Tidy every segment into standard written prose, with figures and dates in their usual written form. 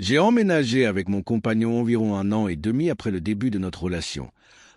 J'ai emménagé avec mon compagnon environ 1 an et demi après le début de notre relation,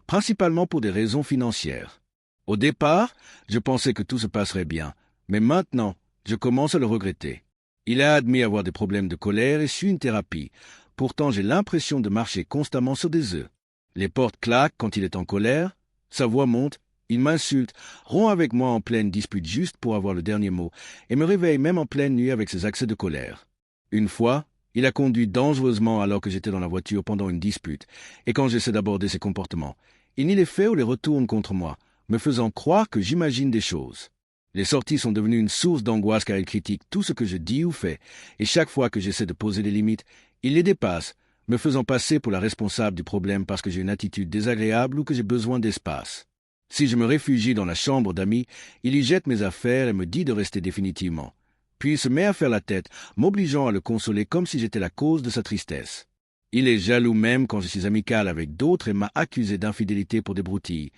principalement pour des raisons financières. Au départ, je pensais que tout se passerait bien, mais maintenant, je commence à le regretter. Il a admis avoir des problèmes de colère et suit une thérapie. Pourtant, j'ai l'impression de marcher constamment sur des œufs. Les portes claquent quand il est en colère, sa voix monte, il m'insulte, rompt avec moi en pleine dispute juste pour avoir le dernier mot, et me réveille même en pleine nuit avec ses accès de colère. Une fois, il a conduit dangereusement alors que j'étais dans la voiture pendant une dispute, et quand j'essaie d'aborder ses comportements, il nie les faits ou les retourne contre moi, me faisant croire que j'imagine des choses. Les sorties sont devenues une source d'angoisse car il critique tout ce que je dis ou fais, et chaque fois que j'essaie de poser des limites, il les dépasse, me faisant passer pour la responsable du problème parce que j'ai une attitude désagréable ou que j'ai besoin d'espace. Si je me réfugie dans la chambre d'amis, il y jette mes affaires et me dit de rester définitivement. Puis il se met à faire la tête, m'obligeant à le consoler comme si j'étais la cause de sa tristesse. Il est jaloux même quand je suis amical avec d'autres et m'a accusé d'infidélité pour des broutilles,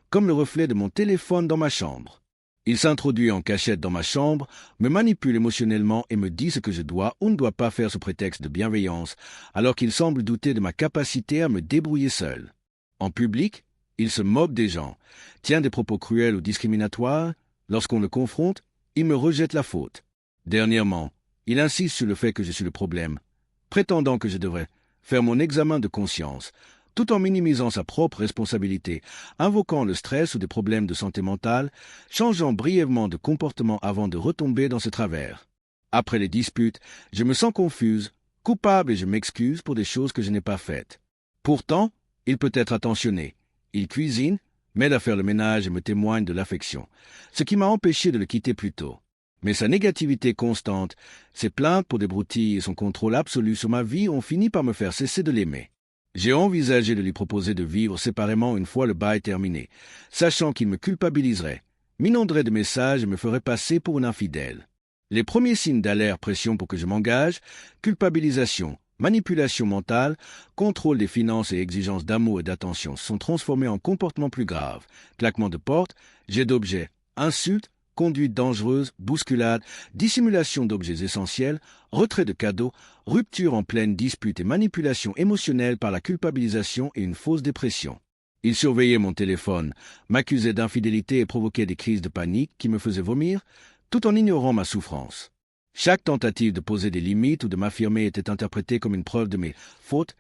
comme le reflet de mon téléphone dans ma chambre. Il s'introduit en cachette dans ma chambre, me manipule émotionnellement et me dit ce que je dois ou ne dois pas faire sous prétexte de bienveillance, alors qu'il semble douter de ma capacité à me débrouiller seul. En public, il se moque des gens, tient des propos cruels ou discriminatoires. Lorsqu'on le confronte, il me rejette la faute. Dernièrement, il insiste sur le fait que je suis le problème, prétendant que je devrais faire mon examen de conscience, tout en minimisant sa propre responsabilité, invoquant le stress ou des problèmes de santé mentale, changeant brièvement de comportement avant de retomber dans ce travers. Après les disputes, je me sens confuse, coupable et je m'excuse pour des choses que je n'ai pas faites. Pourtant, il peut être attentionné. Il cuisine, m'aide à faire le ménage et me témoigne de l'affection, ce qui m'a empêché de le quitter plus tôt. Mais sa négativité constante, ses plaintes pour des broutilles et son contrôle absolu sur ma vie ont fini par me faire cesser de l'aimer. J'ai envisagé de lui proposer de vivre séparément une fois le bail terminé, sachant qu'il me culpabiliserait, m'inonderait de messages et me ferait passer pour une infidèle. Les premiers signes d'alerte pression pour que je m'engage, culpabilisation, manipulation mentale, contrôle des finances et exigences d'amour et d'attention sont transformés en comportements plus graves, claquement de porte, jet d'objets, insultes, conduite dangereuse, bousculade, dissimulation d'objets essentiels, retrait de cadeaux, rupture en pleine dispute et manipulation émotionnelle par la culpabilisation et une fausse dépression. Il surveillait mon téléphone, m'accusait d'infidélité et provoquait des crises de panique qui me faisaient vomir, tout en ignorant ma souffrance. Chaque tentative de poser des limites ou de m'affirmer était interprétée comme une preuve de mes fautes,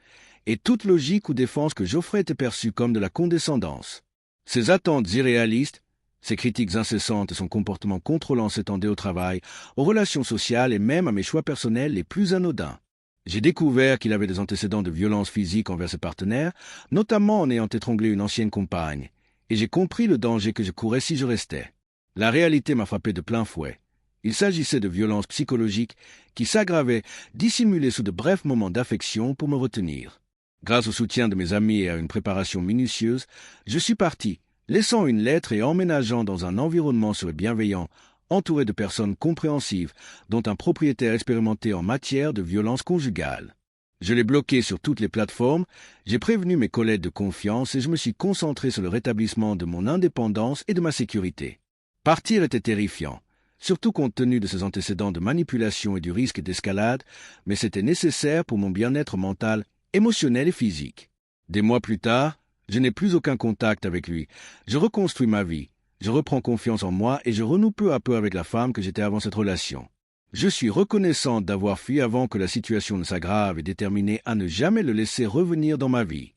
et toute logique ou défense que j'offrais était perçue comme de la condescendance. Ces attentes irréalistes, ses critiques incessantes et son comportement contrôlant s'étendaient au travail, aux relations sociales et même à mes choix personnels les plus anodins. J'ai découvert qu'il avait des antécédents de violence physique envers ses partenaires, notamment en ayant étranglé une ancienne compagne, et j'ai compris le danger que je courais si je restais. La réalité m'a frappé de plein fouet. Il s'agissait de violences psychologiques qui s'aggravaient, dissimulées sous de brefs moments d'affection pour me retenir. Grâce au soutien de mes amis et à une préparation minutieuse, je suis parti, laissant une lettre et emménageant dans un environnement bienveillant, entouré de personnes compréhensives, dont un propriétaire expérimenté en matière de violence conjugale. Je l'ai bloqué sur toutes les plateformes, j'ai prévenu mes collègues de confiance et je me suis concentré sur le rétablissement de mon indépendance et de ma sécurité. Partir était terrifiant, surtout compte tenu de ses antécédents de manipulation et du risque d'escalade, mais c'était nécessaire pour mon bien-être mental, émotionnel et physique. Des mois plus tard, je n'ai plus aucun contact avec lui. Je reconstruis ma vie. Je reprends confiance en moi et je renoue peu à peu avec la femme que j'étais avant cette relation. Je suis reconnaissante d'avoir fui avant que la situation ne s'aggrave et déterminée à ne jamais le laisser revenir dans ma vie.